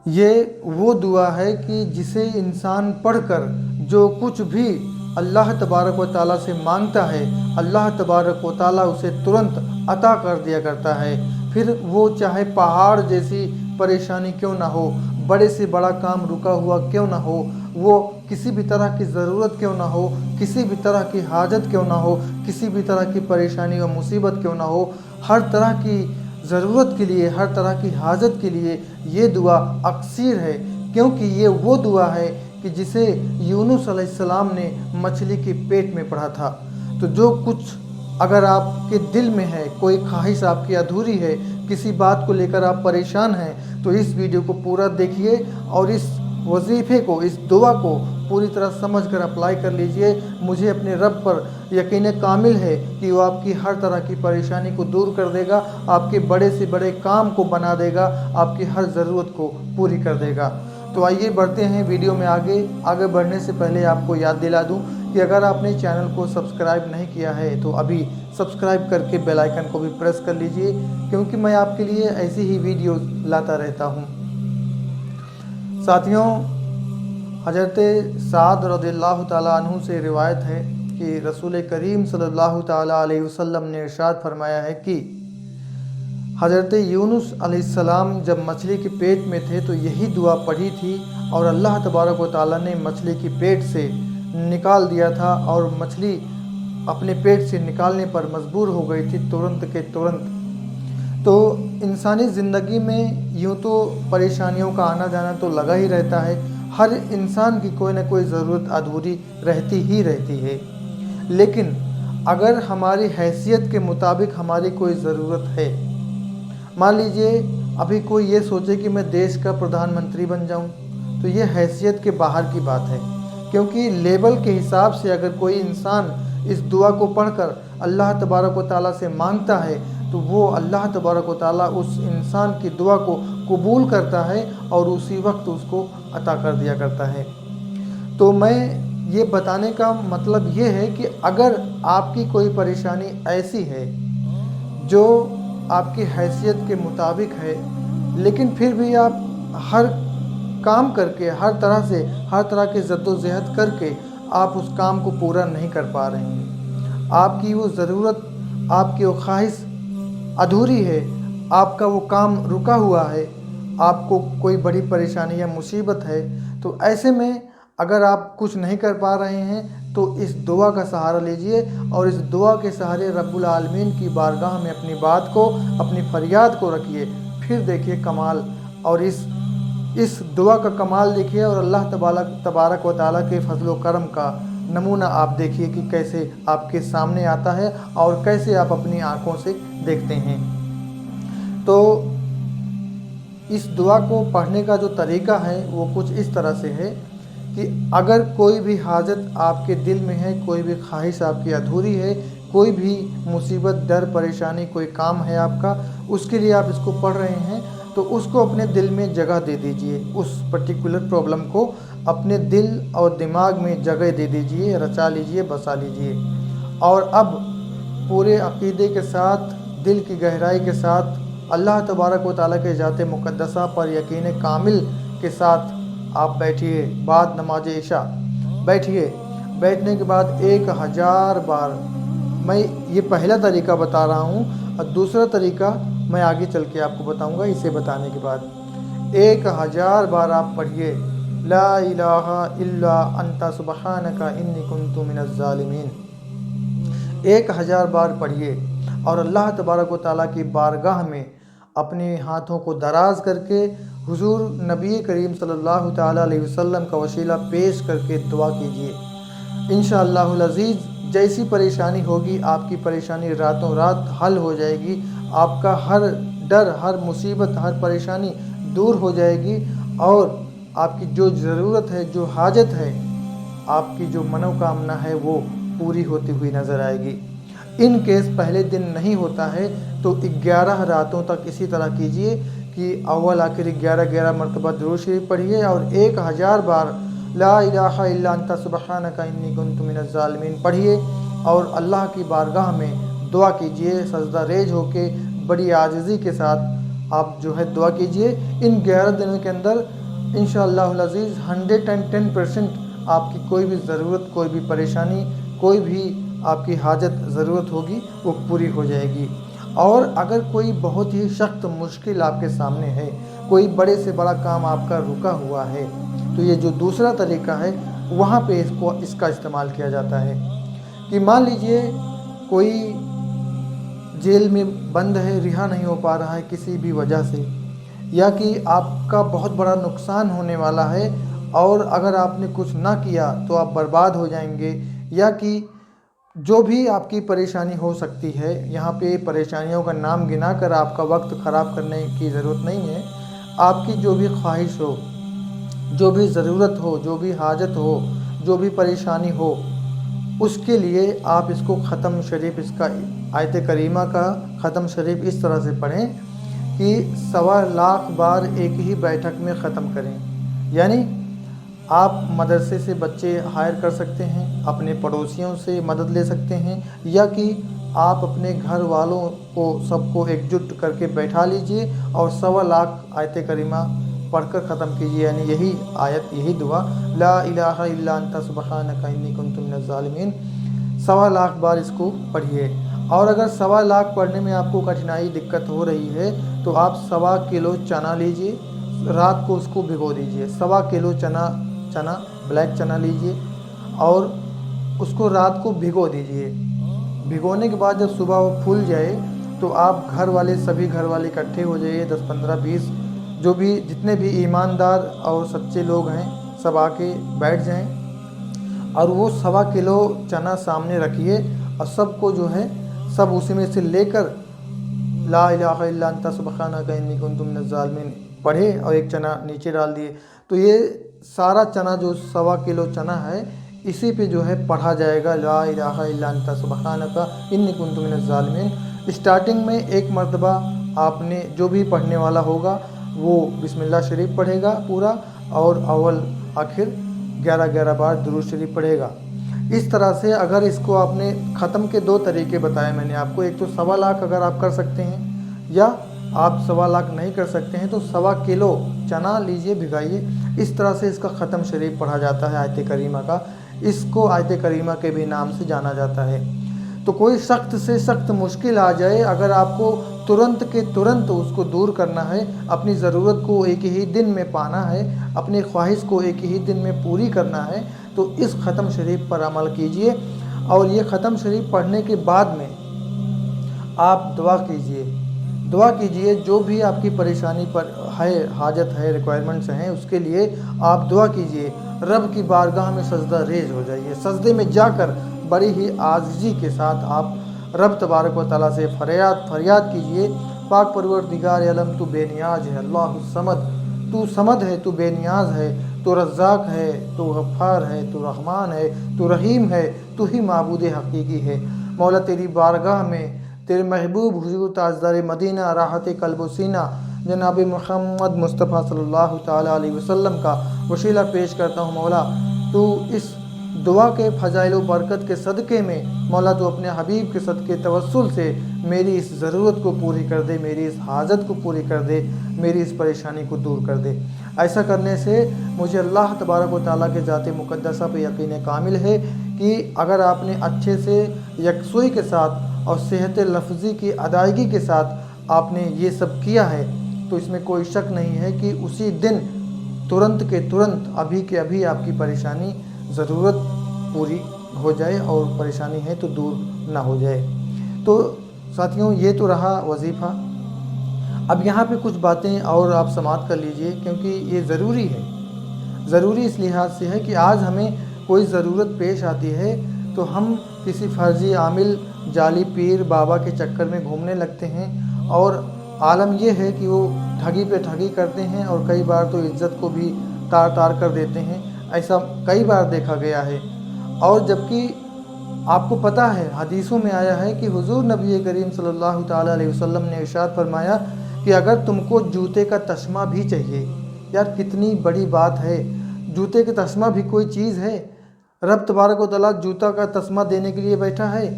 یہ وہ دعا ہے کہ جسے انسان پڑھ کر جو کچھ بھی اللہ تبارک و تعالیٰ سے مانگتا ہے اللہ تبارک و تعالیٰ اسے ترنت عطا کر دیا کرتا ہے۔ پھر وہ چاہے پہاڑ جیسی پریشانی کیوں نہ ہو، بڑے سے بڑا کام رکا ہوا کیوں نہ ہو، وہ کسی بھی طرح کی ضرورت کیوں نہ ہو، کسی بھی طرح کی حاجت کیوں نہ ہو، کسی بھی طرح کی پریشانی و مصیبت کیوں نہ ہو، ہر طرح کی ضرورت کے لیے، ہر طرح کی حاجت کے لیے یہ دعا اکثیر ہے، کیونکہ یہ وہ دعا ہے کہ جسے یونس علیہ السلام نے مچھلی کے پیٹ میں پڑھا تھا۔ تو جو کچھ اگر آپ کے دل میں ہے، کوئی خواہش آپ کی ادھوری ہے، کسی بات کو لے کر آپ پریشان ہیں، تو اس ویڈیو کو پورا دیکھیے اور اس وظیفے کو، اس دعا کو پوری طرح سمجھ کر اپلائی کر لیجئے۔ مجھے اپنے رب پر یقین کامل ہے کہ وہ آپ کی ہر طرح کی پریشانی کو دور کر دے گا، آپ کے بڑے سے بڑے کام کو بنا دے گا، آپ کی ہر ضرورت کو پوری کر دے گا۔ تو آئیے بڑھتے ہیں ویڈیو میں آگے بڑھنے سے پہلے آپ کو یاد دلا دوں کہ اگر آپ نے چینل کو سبسکرائب نہیں کیا ہے تو ابھی سبسکرائب کر کے بیل آئیکن کو بھی پریس کر لیجئے، کیونکہ میں آپ کے لیے ایسی ہی ویڈیوز لاتا رہتا ہوں۔ ساتھیوں، حضرت سعد رضی اللہ تعالیٰ عنہ سے روایت ہے کہ رسول کریم صلی اللہ تعالیٰ علیہ وسلم نے ارشاد فرمایا ہے کہ حضرت یونس علیہ السلام جب مچھلی کے پیٹ میں تھے تو یہی دعا پڑھی تھی، اور اللہ تبارک و تعالیٰ نے مچھلی کی پیٹ سے نکال دیا تھا، اور مچھلی اپنے پیٹ سے نکالنے پر مجبور ہو گئی تھی ترنت کے ترنت۔ تو انسانی زندگی میں یوں تو پریشانیوں کا آنا جانا تو لگا ہی رہتا ہے، ہر انسان کی کوئی نہ کوئی ضرورت ادھوری رہتی ہی رہتی ہے، لیکن اگر ہماری حیثیت کے مطابق ہماری کوئی ضرورت ہے، مان لیجئے ابھی کوئی یہ سوچے کہ میں دیش کا پردھان منتری بن جاؤں، تو یہ حیثیت کے باہر کی بات ہے، کیونکہ لیبل کے حساب سے اگر کوئی انسان اس دعا کو پڑھ کر اللہ تبارک و تعالیٰ سے مانگتا ہے تو وہ اللہ تبارک و تعالیٰ اس انسان کی دعا کو قبول کرتا ہے اور اسی وقت اس کو عطا کر دیا کرتا ہے۔ تو میں یہ بتانے کا مطلب یہ ہے کہ اگر آپ کی کوئی پریشانی ایسی ہے جو آپ کی حیثیت کے مطابق ہے، لیکن پھر بھی آپ ہر کام کر کے، ہر طرح کے جد و جہد کر کے آپ اس کام کو پورا نہیں کر پا رہے ہیں، آپ کی وہ ضرورت، آپ کی وہ خواہش ادھوری ہے، آپ کا وہ کام رکا ہوا ہے، آپ کو کوئی بڑی پریشانی یا مصیبت ہے، تو ایسے میں اگر آپ کچھ نہیں کر پا رہے ہیں تو اس دعا کا سہارا لیجئے، اور اس دعا کے سہارے رب العالمین کی بارگاہ میں اپنی بات کو، اپنی فریاد کو رکھیے، پھر دیکھیے کمال، اور اس دعا کا کمال دیکھیے، اور اللہ تبارک و تعالیٰ کے فضل و کرم کا نمونہ آپ دیکھیے کہ کیسے آپ کے سامنے آتا ہے اور کیسے آپ اپنی آنکھوں سے دیکھتے ہیں۔ تو اس دعا کو پڑھنے کا جو طریقہ ہے وہ کچھ اس طرح سے ہے کہ اگر کوئی بھی حاجت آپ کے دل میں ہے، کوئی بھی خواہش آپ کی ادھوری ہے، کوئی بھی مصیبت، ڈر، پریشانی، کوئی کام ہے آپ کا، اس کے لیے آپ اس کو پڑھ رہے ہیں، تو اس کو اپنے دل میں جگہ دے دیجئے، اس پرٹیکولر پرابلم کو اپنے دل اور دماغ میں جگہ دے دیجئے، رچا لیجئے، بسا لیجئے، اور اب پورے عقیدے کے ساتھ، دل کی گہرائی کے ساتھ، اللہ تبارک و تعالیٰ کے ذات مقدسہ پر یقین کامل کے ساتھ آپ بیٹھیے، بعد نماز عشاء بیٹھیے، بیٹھنے کے بعد 1000 بار، میں یہ پہلا طریقہ بتا رہا ہوں، اور دوسرا طریقہ میں آگے چل کے آپ کو بتاؤں گا، اسے بتانے کے بعد 1000 بار آپ پڑھیے، لا الہ الا انت سبحانک انی کنت من الظالمین، 1000 بار پڑھیے، اور اللہ تبارک و تعالیٰ کی بارگاہ میں اپنے ہاتھوں کو دراز کر کے حضور نبی کریم صلی اللہ تعالیٰ علیہ وسلم کا وسیلہ پیش کر کے دعا کیجیے، انشاءاللہ العزیز جیسی پریشانی ہوگی آپ کی پریشانی راتوں رات حل ہو جائے گی، آپ کا ہر ڈر، ہر مصیبت، ہر پریشانی دور ہو جائے گی، اور آپ کی جو ضرورت ہے، جو حاجت ہے، آپ کی جو منوکامنا ہے وہ پوری ہوتی ہوئی نظر آئے گی۔ ان کیس پہلے دن نہیں ہوتا ہے تو 11 راتوں تک اسی طرح کیجئے کہ اول آخر 11 مرتبہ درود شریف پڑھیے، اور 1000 بار لا الہ الا انت سبحانک انی کنت من الظالمین پڑھیے، اور اللہ کی بارگاہ میں دعا کیجئے، سجدہ ریز ہو کے بڑی عاجزی کے ساتھ آپ جو ہے دعا کیجئے۔ ان 11 دنوں کے اندر انشاءاللہ العزیز 110% آپ کی کوئی بھی ضرورت، کوئی بھی پریشانی، کوئی بھی آپ کی حاجت ضرورت ہوگی وہ پوری ہو جائے گی۔ اور اگر کوئی بہت ہی سخت مشکل آپ کے سامنے ہے، کوئی بڑے سے بڑا کام آپ کا رکا ہوا ہے، تو یہ جو دوسرا طریقہ ہے وہاں پہ اس کا استعمال کیا جاتا ہے کہ مان لیجئے کوئی جیل میں بند ہے، رہا نہیں ہو پا رہا ہے کسی بھی وجہ سے، یا کہ آپ کا بہت بڑا نقصان ہونے والا ہے اور اگر آپ نے کچھ نہ کیا تو آپ برباد ہو جائیں گے، یا کہ جو بھی آپ کی پریشانی ہو سکتی ہے۔ یہاں پہ پریشانیوں کا نام گنا کر آپ کا وقت خراب کرنے کی ضرورت نہیں ہے۔ آپ کی جو بھی خواہش ہو، جو بھی ضرورت ہو، جو بھی حاجت ہو، جو بھی پریشانی ہو، اس کے لیے آپ اس کو ختم شریف، اس کا آیت کریمہ کا ختم شریف اس طرح سے پڑھیں کہ 1.25 بار ایک ہی بیٹھک میں ختم کریں۔ یعنی آپ مدرسے سے بچے ہائر کر سکتے ہیں، اپنے پڑوسیوں سے مدد لے سکتے ہیں، یا کہ آپ اپنے گھر والوں کو سب کو ایک جٹ کر کے بیٹھا لیجئے اور 1.25 آیت کریمہ پڑھ کر ختم کیجئے۔ یعنی یہی آیت، یہی دعا، لا الہ الا انت سبحانک انی کنت من الظالمین، 1.25 بار اس کو پڑھیے۔ اور اگر 1.25 پڑھنے میں آپ کو کٹھنائی دقت ہو رہی ہے تو آپ 1.25 کلو چنا لیجئے، رات کو اس کو بھگو دیجئے۔ 1.25 کلو چنا بلیک چنا لیجئے اور اس کو رات کو بھگو دیجئے۔ بھگونے کے بعد جب صبح وہ پھول جائے تو آپ سبھی گھر والے اکٹھے ہو جائیے، 10 15 20 جو بھی جتنے بھی ایماندار اور سچے لوگ ہیں سب آ کے بیٹھ جائیں اور وہ 1.25 کلو چنا سامنے رکھیے اور سب کو جو ہے سب اسی میں سے لے کر لا الہ الا انت سبحانک انی کنت من الظالمین پڑھے اور ایک چنا نیچے ڈال دیے۔ تو یہ سارا چنا جو 1.25 کلو چنا ہے اسی پہ جو ہے پڑھا جائے گا، لا الہ الا انت سبحانک انی کنت من الظالمین۔ اسٹارٹنگ میں ایک مرتبہ آپ نے جو بھی پڑھنے والا ہوگا وہ بسم اللہ شریف پڑھے گا پورا، اور اول آخر 11 بار درود شریف پڑھے گا۔ اس طرح سے اگر اس کو آپ نے ختم کے 2 طریقے بتائے میں نے آپ کو، ایک تو 1.25 اگر آپ کر سکتے ہیں، یا آپ 1.25 نہیں کر سکتے ہیں تو 1.25 کلو چنا لیجئے، بھگائیے۔ اس طرح سے اس کا ختم شریف پڑھا جاتا ہے آیت کریمہ کا۔ اس کو آیت کریمہ کے بھی نام سے جانا جاتا ہے۔ تو کوئی سخت سے سخت مشکل آ جائے، اگر آپ کو ترنت کے ترنت اس کو دور کرنا ہے، اپنی ضرورت کو ایک ہی دن میں پانا ہے، اپنی خواہش کو ایک ہی دن میں پوری کرنا ہے، تو اس ختم شریف پر عمل کیجئے۔ اور یہ ختم شریف پڑھنے کے بعد میں آپ دعا کیجئے جو بھی آپ کی پریشانی پر ہے، حاجت ہے، ریکوائرمنٹس ہیں، اس کے لیے آپ دعا کیجئے۔ رب کی بارگاہ میں سجدہ ریز ہو جائیے، سجدے میں جا کر بڑی ہی عاجزی کے ساتھ آپ رب تبارک و تعالیٰ سے فریاد کیجئے۔ پاک پروردگار عالم تو بے نیاز ہے، اللہ الصمد، تو صمد ہے، تو بے نیاز ہے، تو رزاق ہے، تو غفار ہے، تو رحمان ہے، تو رحیم ہے، تو ہی معبود حقیقی ہے۔ مولا تیری بارگاہ میں تیرے محبوب حضور تاجدار مدینہ، راحت قلب و سینہ جناب محمد مصطفیٰ صلی اللہ تعالیٰ علیہ وسلم کا وسیلہ پیش کرتا ہوں۔ مولا تو اس دعا کے فضائل و برکت کے صدقے میں، مولا تو اپنے حبیب کے صدقے توسل سے میری اس ضرورت کو پوری کر دے، میری اس حاجت کو پوری کر دے، میری اس پریشانی کو دور کر دے۔ ایسا کرنے سے مجھے اللہ تبارک و تعالیٰ کے ذات مقدسہ پہ یقین کامل ہے کہ اگر آپ نے اچھے سے یکسوئی کے ساتھ اور صحت لفظی کی ادائیگی کے ساتھ آپ نے یہ سب کیا ہے تو اس میں کوئی شک نہیں ہے کہ اسی دن ترنت کے ترنت ابھی کے ابھی آپ کی پریشانی ضرورت پوری ہو جائے اور پریشانی ہے تو دور نہ ہو جائے۔ تو ساتھیوں یہ تو رہا وظیفہ۔ اب یہاں پہ کچھ باتیں اور آپ سماعت کر لیجئے کیونکہ یہ ضروری ہے۔ ضروری اس لحاظ سے ہے کہ آج ہمیں کوئی ضرورت پیش آتی ہے تو ہم کسی فرضی عامل، جعلی پیر بابا کے چکر میں گھومنے لگتے ہیں، اور عالم یہ ہے کہ وہ ٹھگی پہ ٹھگی کرتے ہیں اور کئی بار تو عزت کو بھی تار کر دیتے ہیں۔ ایسا کئی بار دیکھا گیا ہے، اور جبکہ آپ کو پتہ ہے حدیثوں میں آیا ہے کہ حضور نبی کریم صلی اللہ تعالیٰ علیہ وسلم نے ارشاد فرمایا کہ اگر تم کو جوتے کا تسمہ بھی چاہیے، یار کتنی بڑی بات ہے، جوتے کا تسمہ بھی کوئی چیز ہے؟ رب تبارک و تعالیٰ جوتا کا تسمہ دینے کے لیے بیٹھا ہے؟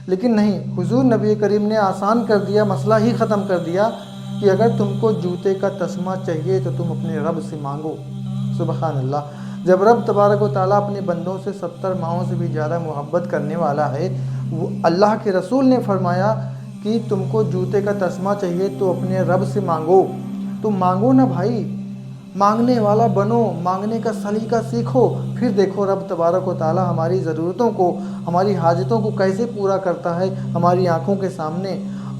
لیکن نہیں، حضور نبی کریم نے آسان کر دیا، مسئلہ ہی ختم کر دیا کہ اگر تم کو جوتے کا تسمہ چاہیے تو تم اپنے رب سے مانگو۔ سبحان اللہ۔ جب رب تبارک و تعالیٰ اپنے بندوں سے 70 ماہوں سے بھی زیادہ محبت کرنے والا ہے، وہ اللہ کے رسول نے فرمایا کہ تم کو جوتے کا تسمہ چاہیے تو اپنے رب سے مانگو۔ تم مانگو نا بھائی، مانگنے والا بنو، مانگنے کا سلیقہ سیکھو، پھر دیکھو رب تبارک و تعالیٰ ہماری ضرورتوں کو، ہماری حاجتوں کو کیسے پورا کرتا ہے ہماری آنکھوں کے سامنے۔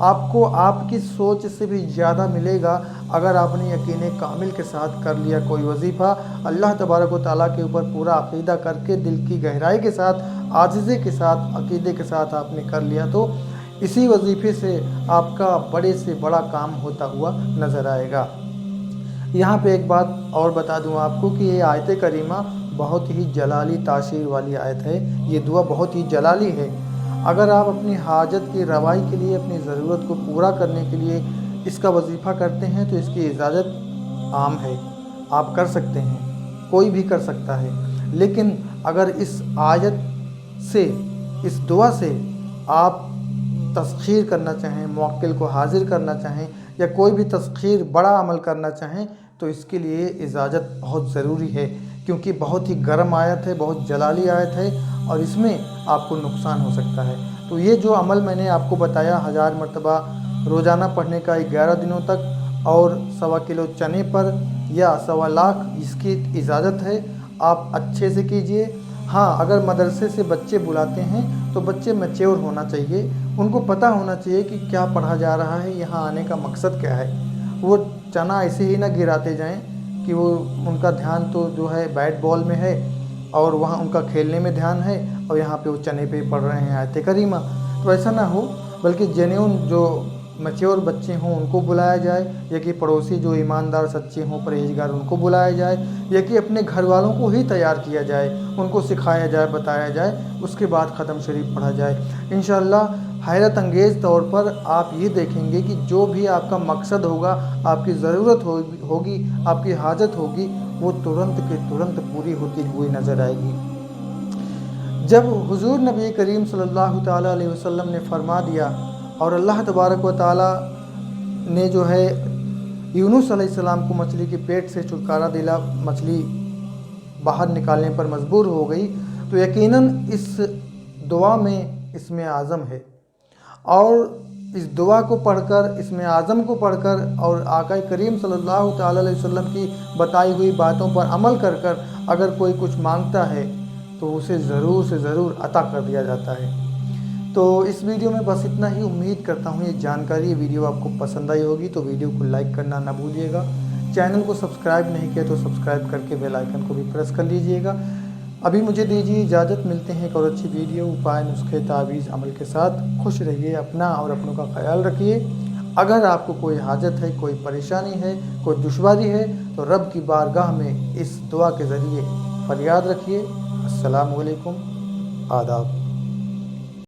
آپ کو آپ کی سوچ سے بھی زیادہ ملے گا اگر آپ نے یقین کامل کے ساتھ کر لیا کوئی وظیفہ، اللہ تبارک و تعالیٰ کے اوپر پورا عقیدہ کر کے دل کی گہرائی کے ساتھ، عاجزی کے ساتھ، عقیدے کے ساتھ آپ نے کر لیا تو اسی وظیفے سے آپ کا بڑے سے بڑا کام ہوتا ہوا نظر آئے گا۔ یہاں پہ ایک بات اور بتا دوں آپ کو کہ یہ آیت کریمہ بہت ہی جلالی تاثیر والی آیت ہے، یہ دعا بہت ہی جلالی ہے۔ اگر آپ اپنی حاجت کی روائی کے لیے، اپنی ضرورت کو پورا کرنے کے لیے اس کا وظیفہ کرتے ہیں تو اس کی اجازت عام ہے، آپ کر سکتے ہیں، کوئی بھی کر سکتا ہے۔ لیکن اگر اس آیت سے، اس دعا سے آپ تسخیر کرنا چاہیں، موکل کو حاضر کرنا چاہیں یا کوئی بھی تسخیر بڑا عمل کرنا چاہیں تو اس کے لیے اجازت بہت ضروری ہے، کیونکہ بہت ہی گرم آیت ہے، بہت جلالی آیت ہے اور اس میں آپ کو نقصان ہو سکتا ہے۔ تو یہ جو عمل میں نے آپ کو بتایا 1000 مرتبہ روزانہ پڑھنے کا 11 دنوں تک، اور 1.25 کلو چنے پر یا 1.25 لاکھ، اس کی اجازت ہے، آپ اچھے سے کیجئے۔ ہاں، اگر مدرسے سے بچے بلاتے ہیں تو بچے میچور ہونا چاہیے، ان کو پتہ ہونا چاہیے کہ کیا پڑھا جا رہا ہے، یہاں آنے کا مقصد کیا ہے۔ وہ چنا ایسے ہی نہ گراتے جائیں کہ وہ ان کا دھیان تو جو ہے بیٹ بال میں ہے اور وہاں ان کا کھیلنے میں دھیان ہے اور یہاں پہ وہ چنے پہ پڑھ رہے ہیں آیت کریمہ، تو ایسا نہ ہو، بلکہ جینیون جو میچور بچے ہوں ان کو بلایا جائے، یا کہ پڑوسی جو ایماندار سچے ہوں پرہیزگار ان کو بلایا جائے، یا کہ اپنے گھر والوں کو ہی تیار کیا جائے، ان کو سکھایا جائے، بتایا جائے، اس کے بعد ختم شریف پڑھا جائے۔ انشاءاللہ حیرت انگیز طور پر آپ یہ دیکھیں گے کہ جو بھی آپ کا مقصد ہوگا، آپ کی ضرورت ہوگی، آپ کی حاجت ہوگی، وہ ترنت کے ترنت پوری ہوتی ہوئی نظر آئے گی۔ جب حضور نبی کریم صلی اللہ تعالیٰ علیہ وسلم نے فرما دیا اور اللہ تبارک و تعالیٰ نے جو ہے یونس علیہ السلام کو مچھلی کے پیٹ سے چھٹکارا دلا، مچھلی باہر نکالنے پر مجبور ہو گئی، تو یقیناً اس دعا میں اسم اعظم ہے، اور اس دعا کو پڑھ کر، اسم اعظم کو پڑھ کر اور آقا کریم صلی اللہ تعالیٰ علیہ وسلم کی بتائی ہوئی باتوں پر عمل کر کر اگر کوئی کچھ مانگتا ہے تو اسے ضرور سے ضرور عطا کر دیا جاتا ہے۔ تو اس ویڈیو میں بس اتنا ہی، امید کرتا ہوں یہ جانکاری، ویڈیو آپ کو پسند آئی ہوگی، تو ویڈیو کو لائک کرنا نہ بھولیے گا، چینل کو سبسکرائب نہیں کیا تو سبسکرائب کر کے بیل آئیکن کو بھی پریس کر لیجئے گا۔ ابھی مجھے دیجیے اجازت، ملتے ہیں ایک اور اچھی ویڈیو، اپائے، نسخے، تعویذ، عمل کے ساتھ۔ خوش رہیے، اپنا اور اپنوں کا خیال رکھیے۔ اگر آپ کو کوئی حاجت ہے، کوئی پریشانی ہے، کوئی دشواری ہے تو رب کی بارگاہ میں اس دعا کے ذریعے فریاد رکھیے۔ السلام علیکم، آداب۔